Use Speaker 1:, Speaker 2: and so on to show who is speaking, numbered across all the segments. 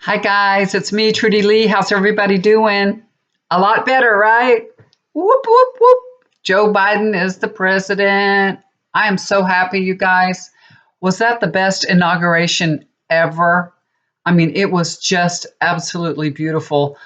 Speaker 1: Hi guys, it's me, Trudy Lee. How's everybody doing? A lot better, right? Whoop, whoop, whoop. Joe Biden is the president. I am so happy, you guys. Was that the best inauguration ever? I mean, it was just absolutely beautiful.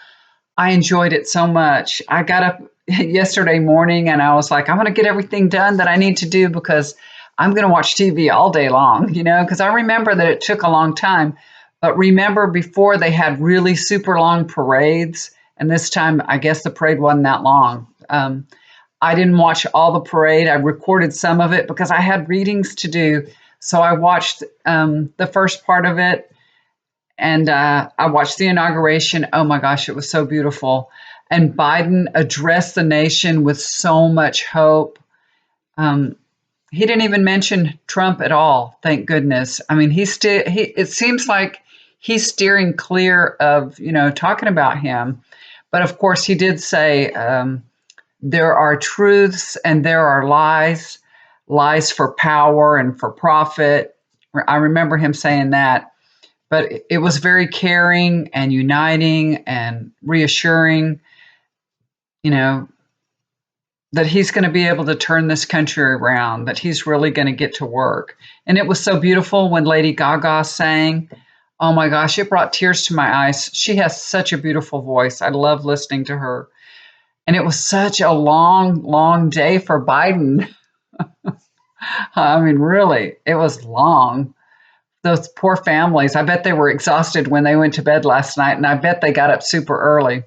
Speaker 1: I enjoyed it so much. I got up yesterday morning and I was like, I'm going to get everything done that I need to do because I'm going to watch TV all day long, because I remember that it took a long time. But remember before they had really super long parades, and this time I guess the parade wasn't that long. I didn't watch all the parade. I recorded some of it because I had readings to do. So I watched the first part of it and I watched the inauguration. Oh my gosh, it was so beautiful. And Biden addressed the nation with so much hope. Um, he didn't even mention Trump at all. Thank goodness. I mean, it seems like he's steering clear of talking about him. But of course, he did say there are truths and there are lies, lies for power and for profit. I remember him saying that. But it was very caring and uniting and reassuring, you know, that he's going to be able to turn this country around, that he's really going to get to work. And it was so beautiful when Lady Gaga sang. Oh my gosh, it brought tears to my eyes. She has such a beautiful voice. I love listening to her. And it was such a long, long day for Biden. I mean, really, it was long. Those poor families, I bet they were exhausted when they went to bed last night, and I bet they got up super early.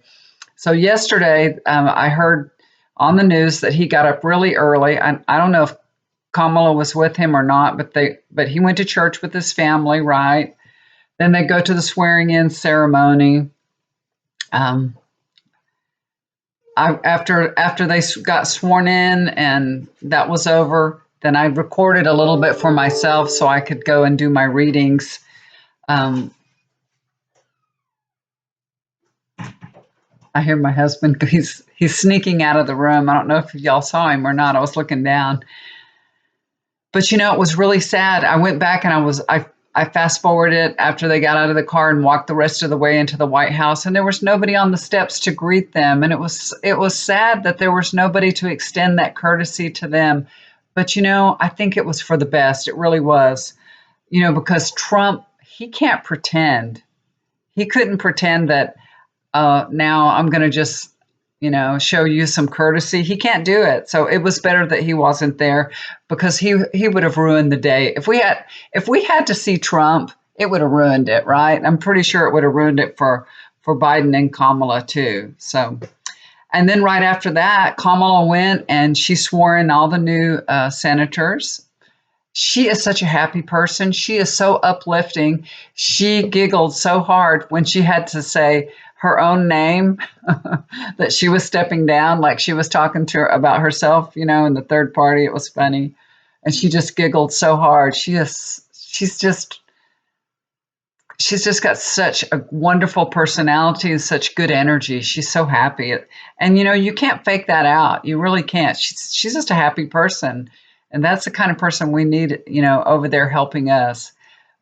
Speaker 1: So yesterday, I heard on the news that he got up really early. I don't know if Kamala was with him or not, but he went to church with his family, right? Then they go to the swearing in ceremony. Um, after they got sworn in and that was over, then I recorded a little bit for myself so I could go and do my readings. Um, I hear my husband. He's sneaking out of the room. I don't know if y'all saw him or not. I was looking down. But it was really sad. I went back and I fast forwarded after they got out of the car and walked the rest of the way into the White House, and there was nobody on the steps to greet them, and it was sad that there was nobody to extend that courtesy to them. But I think it was for the best. It really was. Because Trump, he can't pretend. He couldn't pretend that now I'm going to just show you some courtesy. He can't do it. So it was better that he wasn't there because he would have ruined the day. If we had to see Trump, it would have ruined it, right? I'm pretty sure it would have ruined it for Biden and Kamala too. So, and then right after that, Kamala went and she swore in all the new senators. She is such a happy person. She is so uplifting. She giggled so hard when she had to say her own name that she was stepping down, like she was talking to her about herself, in the third party. It was funny. And she just giggled so hard. She's just got such a wonderful personality and such good energy. She's so happy. And you can't fake that out. You really can't. She's just a happy person. And that's the kind of person we need, over there helping us.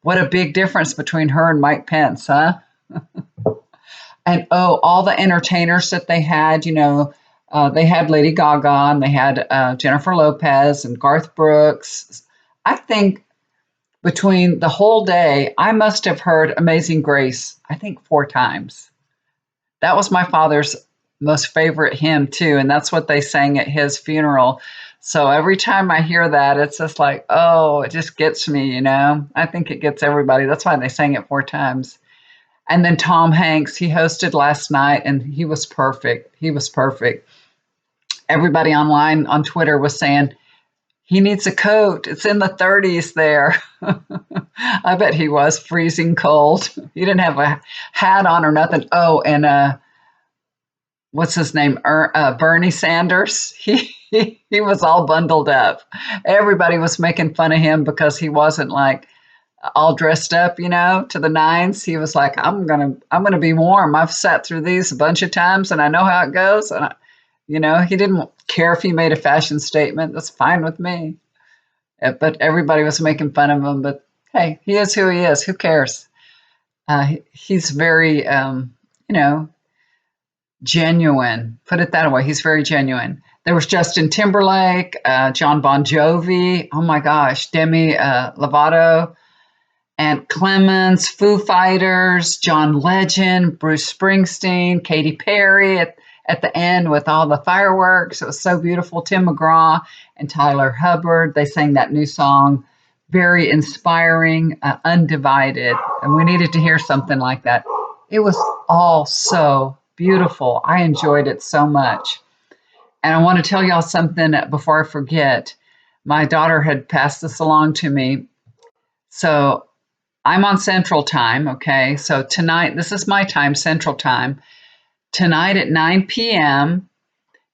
Speaker 1: What a big difference between her and Mike Pence, huh? And all the entertainers that they had, they had Lady Gaga and they had Jennifer Lopez and Garth Brooks. I think between the whole day, I must have heard Amazing Grace, I think 4 times. That was my father's most favorite hymn, too. And that's what they sang at his funeral. So every time I hear that, it's just like, oh, it just gets me, I think it gets everybody. That's why they sang it 4 times. And then Tom Hanks, he hosted last night and he was perfect. He was perfect. Everybody online on Twitter was saying, he needs a coat. It's in the 30s there. I bet he was freezing cold. He didn't have a hat on or nothing. Oh, and what's his name? Bernie Sanders. He was all bundled up. Everybody was making fun of him because he wasn't like all dressed up, to the nines. He was like, I'm gonna be warm. I've sat through these a bunch of times and I know how it goes. And he didn't care if he made a fashion statement. That's fine with me. But everybody was making fun of him. But hey, he is who he is. Who cares? He's very, you know, genuine. Put it that way. He's very genuine. There was Justin Timberlake, John Bon Jovi. Oh my gosh, Demi Lovato, and Clemens, Foo Fighters, John Legend, Bruce Springsteen, Katy Perry at the end with all the fireworks. It was so beautiful. Tim McGraw and Tyler Hubbard. They sang that new song. Very inspiring, Undivided. And we needed to hear something like that. It was all so beautiful. I enjoyed it so much. And I want to tell y'all something before I forget. My daughter had passed this along to me. So I'm on Central Time, okay? So tonight, this is my time, Central Time. Tonight at 9 p.m.,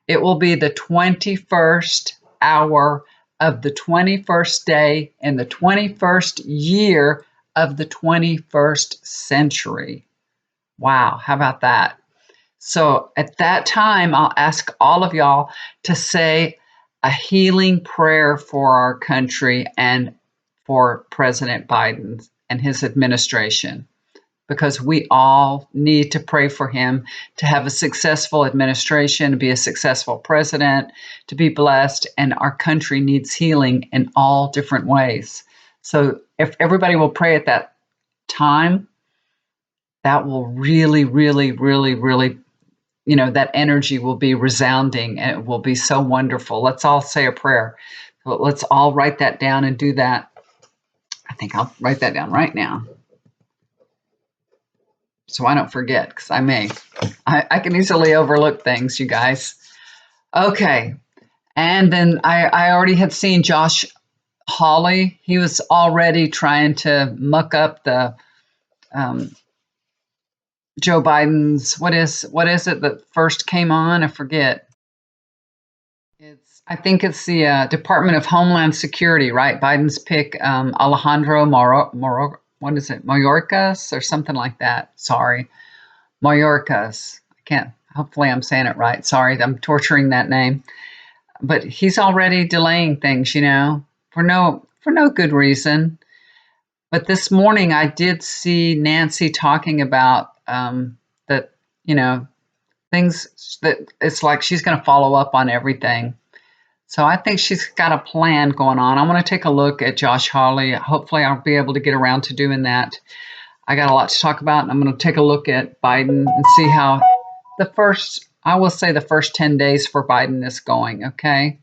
Speaker 1: it will be the 21st hour of the 21st day in the 21st year of the 21st century. Wow, how about that? So at that time, I'll ask all of y'all to say a healing prayer for our country and for President Biden and his administration, because we all need to pray for him to have a successful administration, to be a successful president, to be blessed, and our country needs healing in all different ways. So if everybody will pray at that time, that will really, really, really, really, that energy will be resounding and it will be so wonderful. Let's all say a prayer. Let's all write that down and do that. I think I'll write that down right now, so I don't forget, because I can easily overlook things, you guys. Okay. And then I already had seen Josh Hawley. He was already trying to muck up the Joe Biden's, what is it that first came on? I forget. I think it's the Department of Homeland Security, right? Biden's pick, Alejandro what is it, Mayorkas or something like that. Sorry. Mayorkas. I can't, hopefully I'm saying it right. Sorry, I'm torturing that name. But he's already delaying things, for no good reason. But this morning I did see Nancy talking about that, things that it's like she's going to follow up on everything. So I think she's got a plan going on. I want to take a look at Josh Hawley. Hopefully I'll be able to get around to doing that. I got a lot to talk about, and I'm going to take a look at Biden and see how the first 10 days for Biden is going, okay?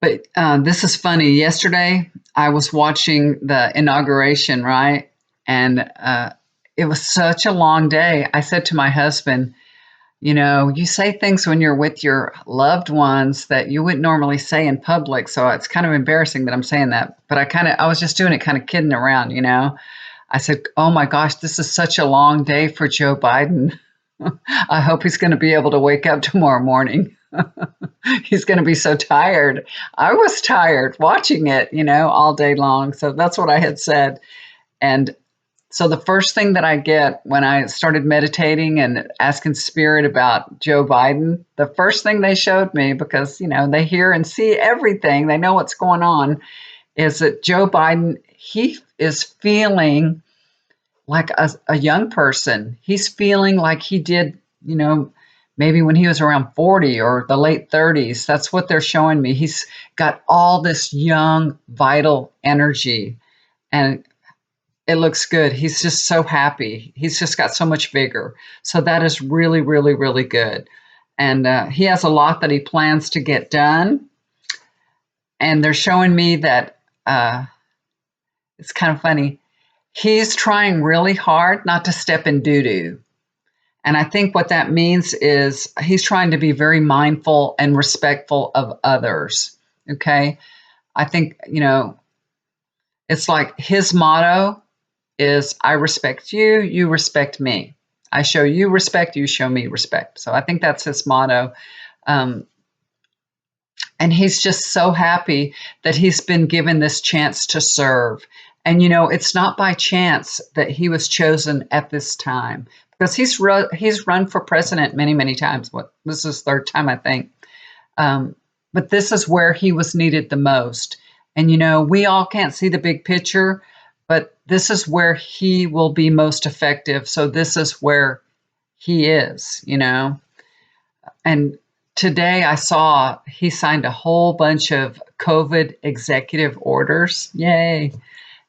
Speaker 1: But this is funny. Yesterday, I was watching the inauguration, right? And it was such a long day. I said to my husband, you say things when you're with your loved ones that you wouldn't normally say in public. So it's kind of embarrassing that I'm saying that. But I was just doing it kind of kidding around, I said, oh my gosh, this is such a long day for Joe Biden. I hope he's going to be able to wake up tomorrow morning. He's going to be so tired. I was tired watching it, all day long. So that's what I had said. And so the first thing that I get when I started meditating and asking Spirit about Joe Biden, the first thing they showed me, because, they hear and see everything, they know what's going on, is that Joe Biden, he is feeling like a young person. He's feeling like he did, maybe when he was around 40 or the late 30s. That's what they're showing me. He's got all this young, vital energy, and it looks good. He's just so happy. He's just got so much vigor. So that is really, really, really good. And he has a lot that he plans to get done. And they're showing me that it's kind of funny. He's trying really hard not to step in doo-doo. And I think what that means is he's trying to be very mindful and respectful of others. Okay. I think, it's like his motto is, I respect you, you respect me. I show you respect, you show me respect. So I think that's his motto. And he's just so happy that he's been given this chance to serve. And, it's not by chance that he was chosen at this time, because he's run for president many, many times. This is his third time, I think. But this is where he was needed the most. And, we all can't see the big picture, but this is where he will be most effective. So this is where he is, you know. And today I saw he signed a whole bunch of COVID executive orders. Yay.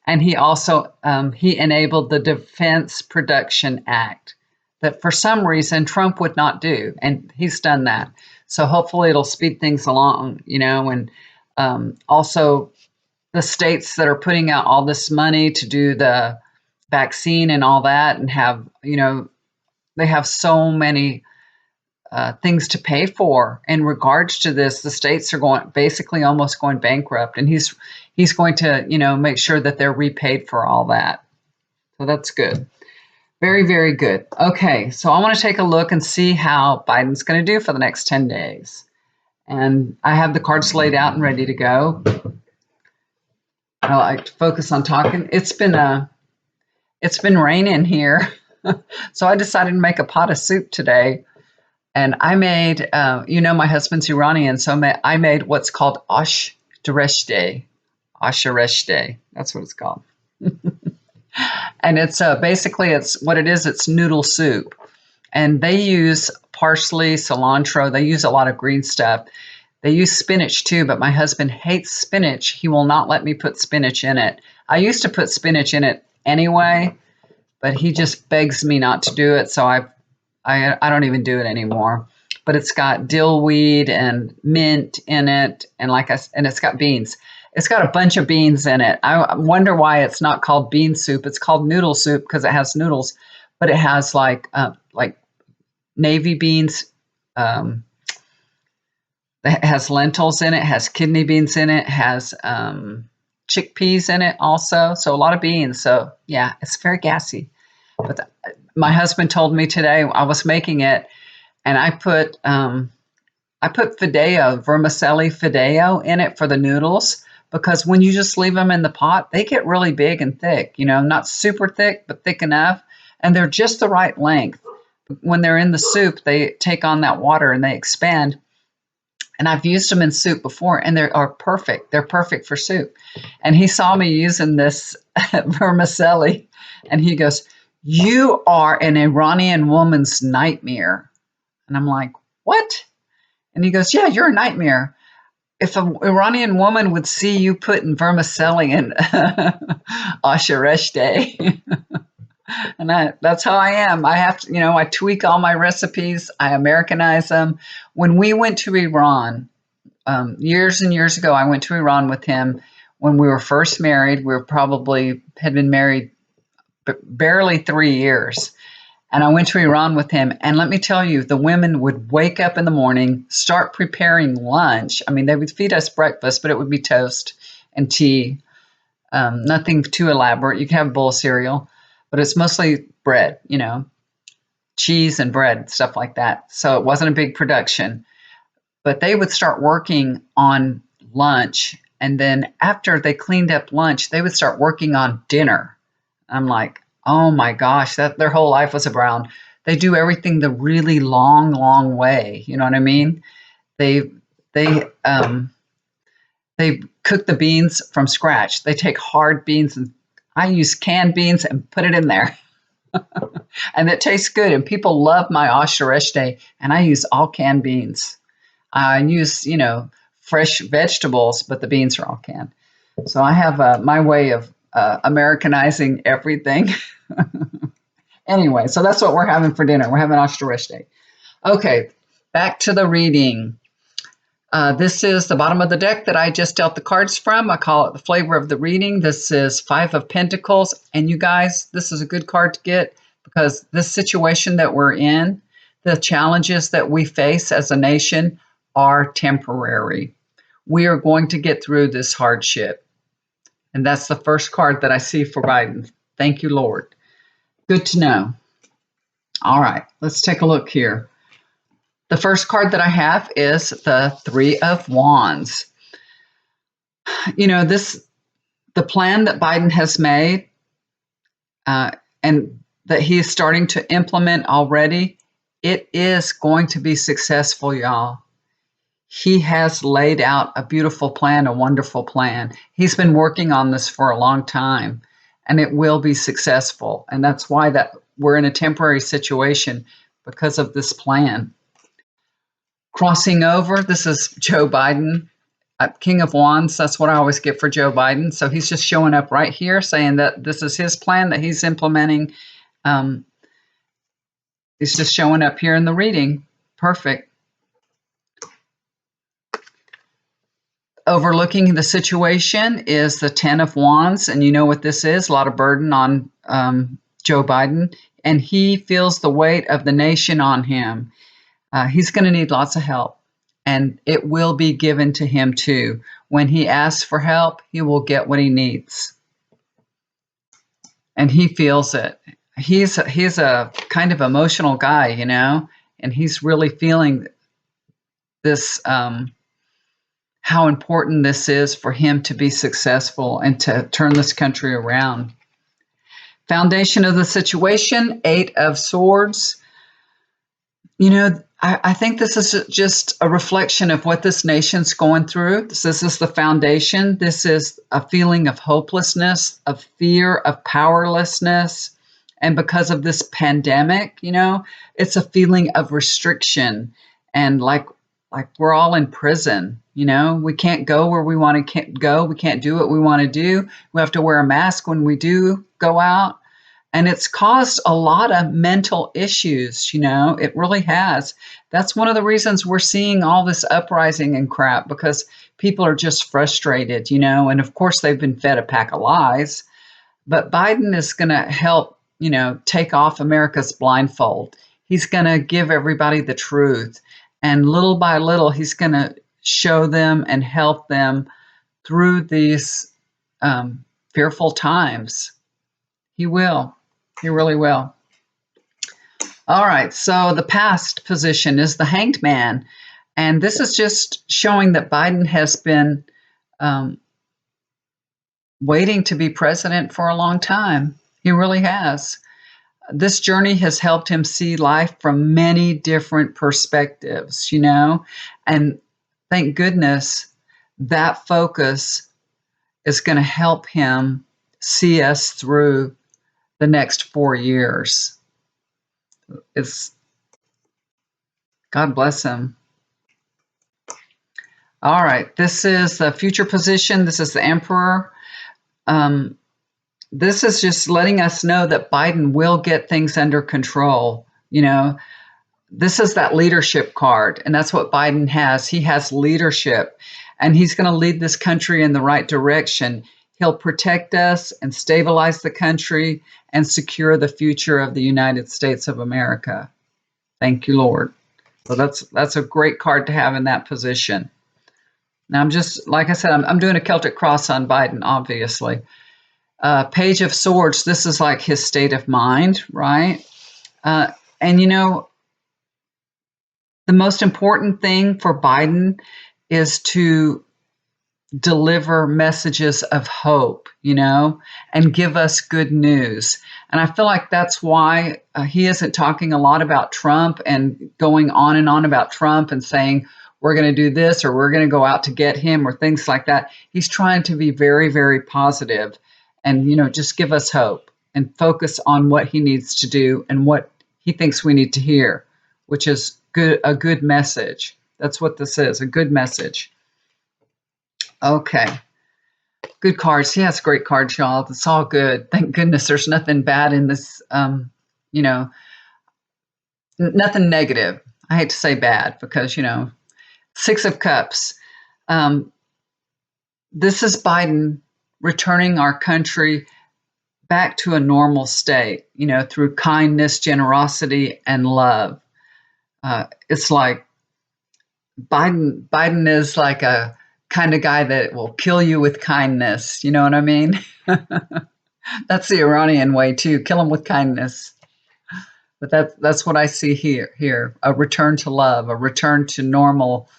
Speaker 1: And he also he enabled the Defense Production Act that for some reason Trump would not do, and he's done that. So hopefully it'll speed things along, you know. And also the states that are putting out all this money to do the vaccine and all that, and have, you know, they have so many things to pay for in regards to this. The states are going basically almost going bankrupt, and he's going to, you know, make sure that they're repaid for all that. So that's good. Very, very good. Okay, so I want to take a look and see how Biden's going to do for the next 10 days. And I have the cards laid out and ready to go. I like to focus on talking. It's been raining here, so I decided to make a pot of soup today. And I made, you know, my husband's Iranian, so I made what's called ash dareshte. Ashareshte, that's what it's called. And it's basically, it's what it is. It's noodle soup, and they use parsley, cilantro. They use a lot of green stuff. They use spinach too, but my husband hates spinach. He will not let me put spinach in it. I used to put spinach in it anyway, but he just begs me not to do it, so I don't even do it anymore. But it's got dill weed and mint in it, and and it's got beans. It's got a bunch of beans in it. I wonder why it's not called bean soup. It's called noodle soup because it has noodles, but it has like navy beans. It has lentils in it, has kidney beans in it, has chickpeas in it also. So a lot of beans. So yeah, it's very gassy. But my husband told me today I was making it, and I put vermicelli fideo in it for the noodles, because when you just leave them in the pot, they get really big and thick, you know, not super thick, but thick enough. And they're just the right length. When they're in the soup, they take on that water and they expand. And I've used them in soup before, and they are perfect. They're perfect for soup. And he saw me using this vermicelli, and he goes, "You are an Iranian woman's nightmare." And I'm like, "What?" And he goes, "Yeah, you're a nightmare. If an Iranian woman would see you putting vermicelli in ashareshte." And that's how I am. I have to, you know, I tweak all my recipes. I Americanize them. When we went to Iran, years and years ago, I went to Iran with him when we were first married. We had been married barely 3 years. And I went to Iran with him. And let me tell you, the women would wake up in the morning, start preparing lunch. I mean, they would feed us breakfast, but it would be toast and tea. Nothing too elaborate. You can have a bowl of cereal, but it's mostly bread, you know, cheese and bread, stuff like that. So it wasn't a big production. But they would start working on lunch. And then after they cleaned up lunch, they would start working on dinner. I'm like, oh my gosh, that their whole life was around. They do everything the really long, long way. You know what I mean? They cook the beans from scratch. They take hard beans, and I use canned beans and put it in there. And it tastes good. And people love my ashareshte, and I use all canned beans. I use, you know, fresh vegetables, but the beans are all canned. So I have my way of Americanizing everything. Anyway, so that's what we're having for dinner. We're having ashareshte. Okay, back to the reading. This is the bottom of the deck that I just dealt the cards from. I call it the flavor of the reading. This is 5 of Pentacles. And you guys, this is a good card to get, because this situation that we're in, the challenges that we face as a nation are temporary. We are going to get through this hardship. And that's the first card that I see for Biden. Thank you, Lord. Good to know. All right, let's take a look here. The first card that I have is the 3 of Wands. You know, the plan that Biden has made and that he is starting to implement already, it is going to be successful, y'all. He has laid out a beautiful plan, a wonderful plan. He's been working on this for a long time. and it will be successful. And that's why that we're in a temporary situation because of this plan. Crossing over, this is Joe Biden, King of Wands. That's what I always get for Joe Biden. So he's just showing up right here saying that this is his plan that he's implementing. He's just showing up here in the reading. Perfect. Overlooking the situation is the Ten of Wands, and you know what this is, a lot of burden on Joe Biden, and he feels the weight of the nation on him. He's going to need lots of help, and it will be given to him too. When he asks for help, he will get what he needs, and he feels it. He's a kind of emotional guy, you know, and he's really feeling this, how important this is for him to be successful and to turn this country around. Foundation of the situation, 8 of Swords. You know, I think this is just a reflection of what this nation's going through. This is the foundation. This is a feeling of hopelessness, of fear, of powerlessness. And because of this pandemic, you know, it's a feeling of restriction and like we're all in prison. You know, we can't go where we want to go. We can't do what we want to do. We have to wear a mask when we do go out. And it's caused a lot of mental issues, you know, it really has. That's one of the reasons we're seeing all this uprising and crap, because people are just frustrated, you know, and of course they've been fed a pack of lies. But Biden is going to help, you know, take off America's blindfold. He's going to give everybody the truth. And little by little, he's going to show them and help them through these fearful times. He will. He really will. All right. So the past position is the Hanged Man. And this is just showing that Biden has been waiting to be president for a long time. He really has. This journey has helped him see life from many different perspectives, you know, and thank goodness that focus is going to help him see us through the next 4 years. God bless him. All right, this is the future position. This is the Emperor. This is just letting us know that Biden will get things under control. You know, this is that leadership card, and that's what Biden has. He has leadership, and he's going to lead this country in the right direction. He'll protect us and stabilize the country and secure the future of the United States of America. Thank you, Lord. So that's a great card to have in that position. Now, I'm just, like I said, I'm doing a Celtic cross on Biden, obviously. Page of Swords, this is like his state of mind, right? And, you know, the most important thing for Biden is to deliver messages of hope, you know, and give us good news. And I feel like that's why he isn't talking a lot about Trump and going on and on about Trump and saying, we're going to do this or we're going to go out to get him or things like that. He's trying to be very, very positive and, you know, just give us hope and focus on what he needs to do and what he thinks we need to hear, which is a good message. That's what this is, a good message. Okay. Good cards. He has great cards, y'all. It's all good. Thank goodness there's nothing bad in this, you know, nothing negative. I hate to say bad because, you know, 6 of Cups. This is Biden returning our country back to a normal state, you know, through kindness, generosity, and love. It's like Biden is like a kind of guy that will kill you with kindness. You know what I mean? That's the Iranian way too. Kill him with kindness. But that's what I see here. A return to love, a return to normal,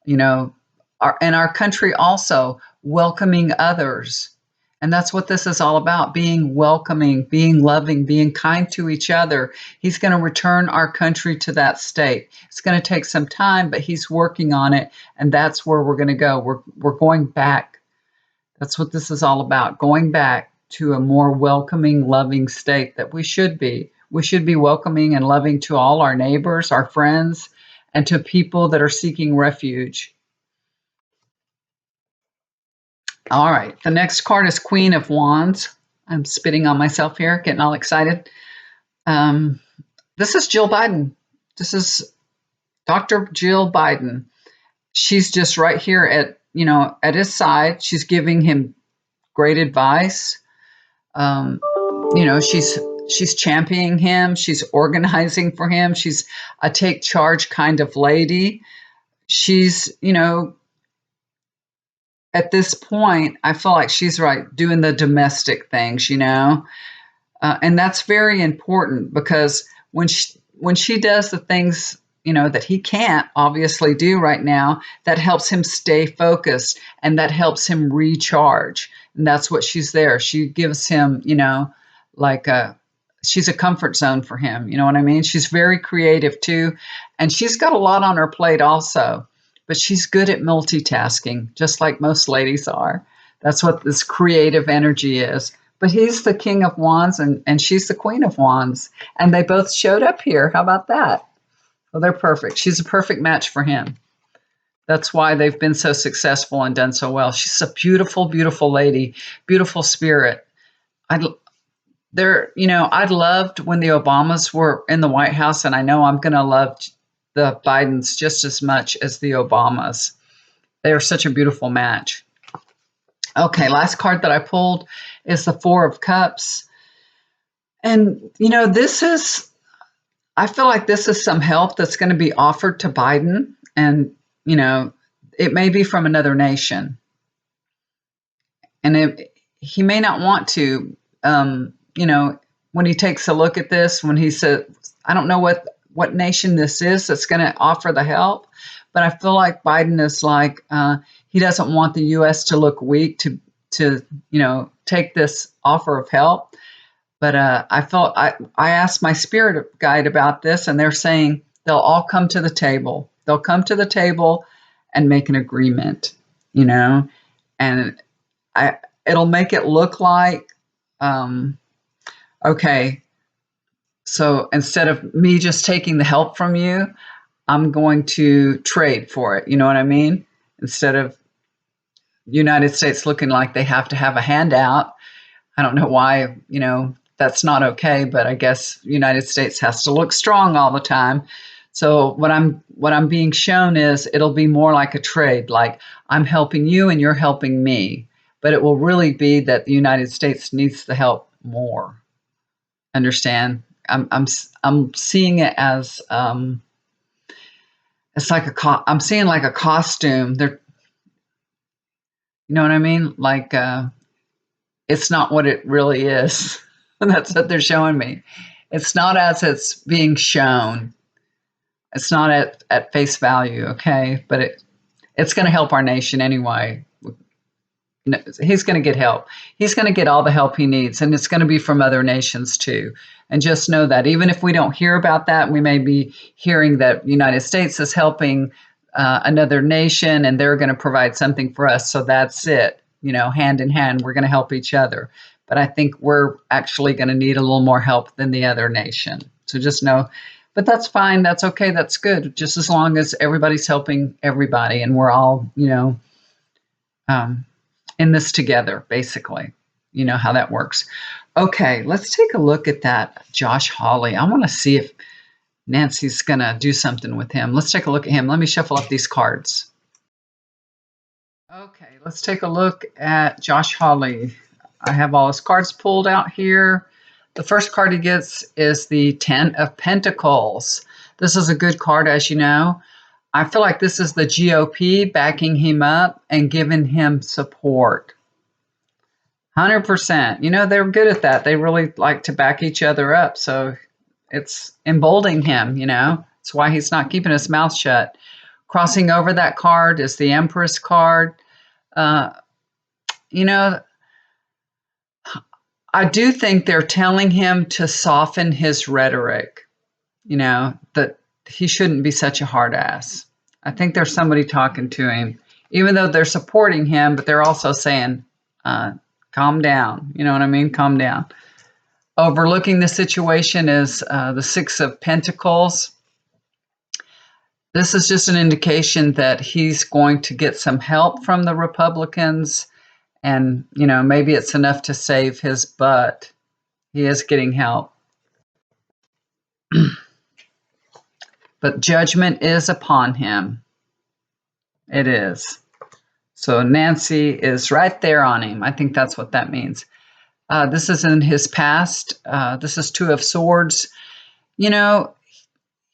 Speaker 1: you know, our country also welcoming others. And that's what this is all about, being welcoming, being loving, being kind to each other. He's going to return our country to that state. It's going to take some time, but he's working on it, and that's where we're going to go. We're going back. That's what this is all about, going back to a more welcoming, loving state that we should be. We should be welcoming and loving to all our neighbors, our friends, and to people that are seeking refuge. All right, the next card is Queen of Wands. I'm spitting on myself here, getting all excited. Um, this is Jill Biden. This is Dr. Jill Biden. She's just right here at his side. She's giving him great advice. Um, she's championing him. She's organizing for him. She's a take charge kind of lady. She's, at this point, I feel like she's right doing the domestic things, and that's very important because when she does the things that he can't obviously do right now, that helps him stay focused and that helps him recharge. And that's what she's there. She gives him, like she's a comfort zone for him. You know what I mean? She's very creative too, and she's got a lot on her plate also. But she's good at multitasking, just like most ladies are. That's what this creative energy is. But he's the King of Wands and she's the Queen of Wands. And they both showed up here. How about that? Well, they're perfect. She's a perfect match for him. That's why they've been so successful and done so well. She's a beautiful, beautiful lady, beautiful spirit. I'd loved when the Obamas were in the White House, and I know I'm going to love the Bidens just as much as the Obamas. They are such a beautiful match. Okay, last card that I pulled is the Four of Cups. And, I feel like this is some help that's going to be offered to Biden. And, it may be from another nation. And he may not want to, when he takes a look at this, when he says, I don't know what nation this is that's going to offer the help, but I feel like Biden is like he doesn't want the U.S. to look weak to take this offer of help. But I asked my spirit guide about this, and they're saying they'll all come to the table. They'll come to the table and make an agreement, and it'll make it look like okay. So instead of me just taking the help from you, I'm going to trade for it. You know what I mean? Instead of the United States looking like they have to have a handout. I don't know why, that's not okay, but I guess the United States has to look strong all the time. So what I'm being shown is it'll be more like a trade, like I'm helping you and you're helping me. But it will really be that the United States needs the help more. Understand? I'm seeing it as it's like I'm seeing like a costume. You know what I mean? Like it's not what it really is. That's what they're showing me. It's not as it's being shown. It's not at face value, okay? But it's going to help our nation anyway. He's going to get help. He's going to get all the help he needs, and it's going to be from other nations too. And just know that even if we don't hear about that, we may be hearing that the United States is helping another nation, and they're going to provide something for us. So that's it. Hand in hand, we're going to help each other. But I think we're actually going to need a little more help than the other nation. So just know. But that's fine. That's okay. That's good. Just as long as everybody's helping everybody, and we're all, in this together, basically. You know how that works. Okay, let's take a look at that Josh Hawley. I want to see if Nancy's going to do something with him. Let's take a look at him. Let me shuffle up these cards. Okay, let's take a look at Josh Hawley. I have all his cards pulled out here. The first card he gets is the Ten of Pentacles. This is a good card, as you know. I feel like this is the GOP backing him up and giving him support. 100%. They're good at that. They really like to back each other up. So it's emboldening him, It's why he's not keeping his mouth shut. Crossing over that card is the Empress card. I do think they're telling him to soften his rhetoric, that he shouldn't be such a hard ass. I think there's somebody talking to him, even though they're supporting him, but they're also saying, calm down. You know what I mean? Calm down. Overlooking the situation is the Six of Pentacles. This is just an indication that he's going to get some help from the Republicans, and maybe it's enough to save his butt. He is getting help. But judgment is upon him. It is. So Nancy is right there on him. I think that's what that means. This is in his past. This is Two of Swords.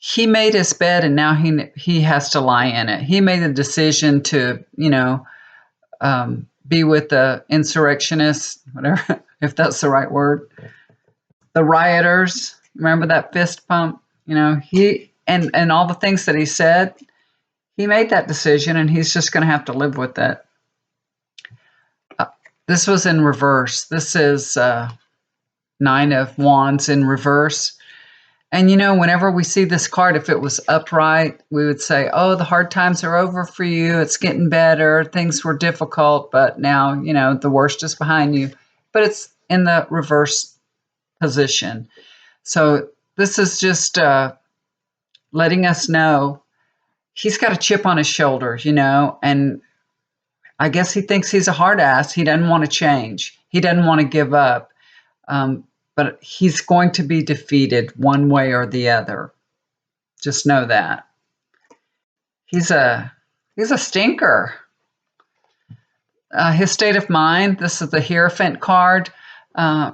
Speaker 1: He made his bed, and now he has to lie in it. He made the decision to, be with the insurrectionists, whatever, if that's the right word. The rioters. Remember that fist pump? He and all the things that he said. He made that decision, and he's just going to have to live with it. This was in reverse. This is Nine of Wands in reverse. And whenever we see this card, if it was upright, we would say, oh, the hard times are over for you. It's getting better. Things were difficult, but now, the worst is behind you. But it's in the reverse position. So this is just letting us know he's got a chip on his shoulder, and I guess he thinks he's a hard ass. He doesn't want to change. He doesn't want to give up. But he's going to be defeated one way or the other. Just know that. He's a stinker. His state of mind, this is the Hierophant card. I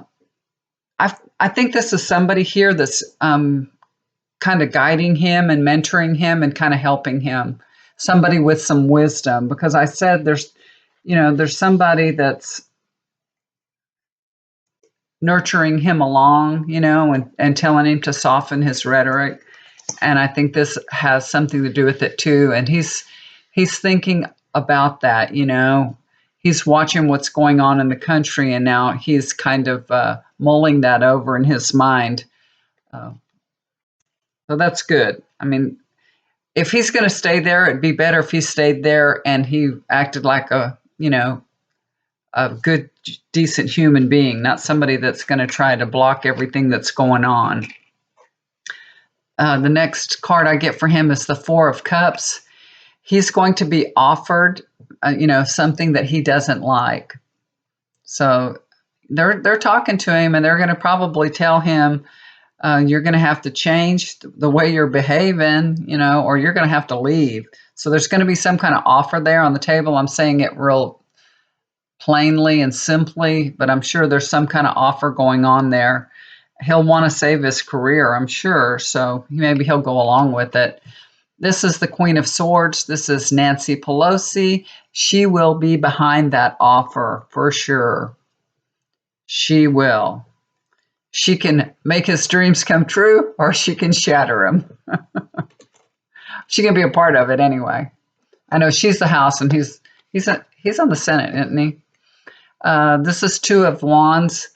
Speaker 1: think this is somebody here that's kind of guiding him and mentoring him and kind of helping him. Somebody with some wisdom, because I said there's somebody that's nurturing him along, and telling him to soften his rhetoric. And I think this has something to do with it too. And he's thinking about that, he's watching what's going on in the country, and now he's kind of mulling that over in his mind. So that's good. I mean, if he's going to stay there, it'd be better if he stayed there and he acted like a good, decent human being, not somebody that's going to try to block everything that's going on. The next card I get for him is the Four of Cups. He's going to be offered, something that he doesn't like. So they're talking to him, and they're going to probably tell him, you're going to have to change the way you're behaving, or you're going to have to leave. So there's going to be some kind of offer there on the table. I'm saying it real plainly and simply, but I'm sure there's some kind of offer going on there. He'll want to save his career, I'm sure, so maybe he'll go along with it. This is the Queen of Swords. This is Nancy Pelosi. She will be behind that offer for sure. She will. She can make his dreams come true, or she can shatter them. She can be a part of it anyway. I know she's the House, and he's on the Senate, isn't he? This is Two of Wands.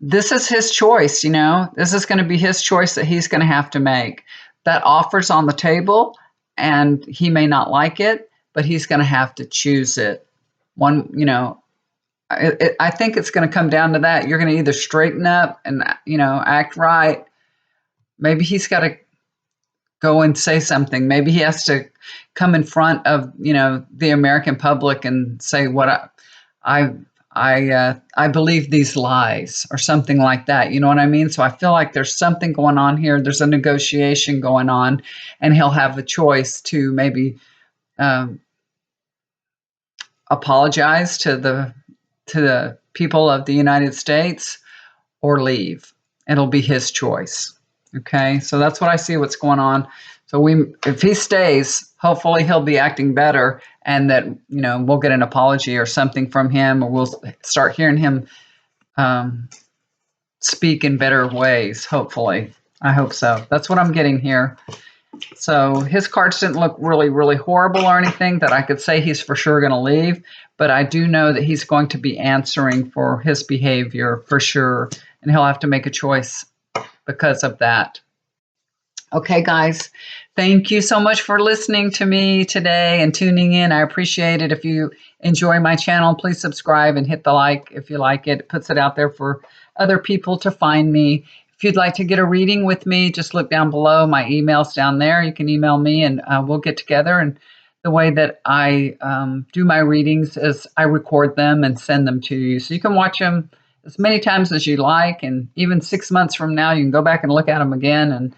Speaker 1: This is his choice, This is going to be his choice that he's going to have to make. That offer's on the table, and he may not like it, but he's going to have to choose it. I think it's going to come down to that. You're going to either straighten up and, act right. Maybe he's got to go and say something. Maybe he has to come in front of, the American public and say what I believe these lies, or something like that. You know what I mean? So I feel like there's something going on here. There's a negotiation going on, and he'll have the choice to maybe apologize to the people of the United States, or leave. It'll be his choice. Okay, so that's what I see what's going on. So if he stays, hopefully he'll be acting better, and that, we'll get an apology or something from him, or we'll start hearing him speak in better ways, hopefully. I hope so. That's what I'm getting here. So his cards didn't look really, really horrible or anything that I could say he's for sure going to leave, but I do know that he's going to be answering for his behavior for sure, and he'll have to make a choice because of that. Okay, guys, Thank you so much for listening to me today and tuning in. I appreciate it. If you enjoy my channel, please subscribe and hit the like if you like it. It puts it out there for other people to find me. If you'd like to get a reading with me, just look down below. My email's down there. You can email me and we'll get together. And the way that I do my readings is I record them and send them to you. So you can watch them as many times as you like. And even 6 months from now, you can go back and look at them again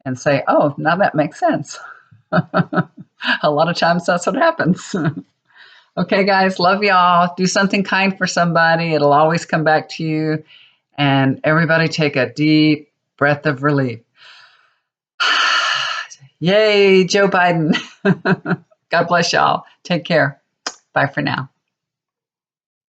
Speaker 1: and say, oh, now that makes sense. A lot of times that's what happens. Okay, guys, love y'all. Do something kind for somebody. It'll always come back to you. And everybody take a deep breath of relief. Yay, Joe Biden. God bless y'all. Take care. Bye for now.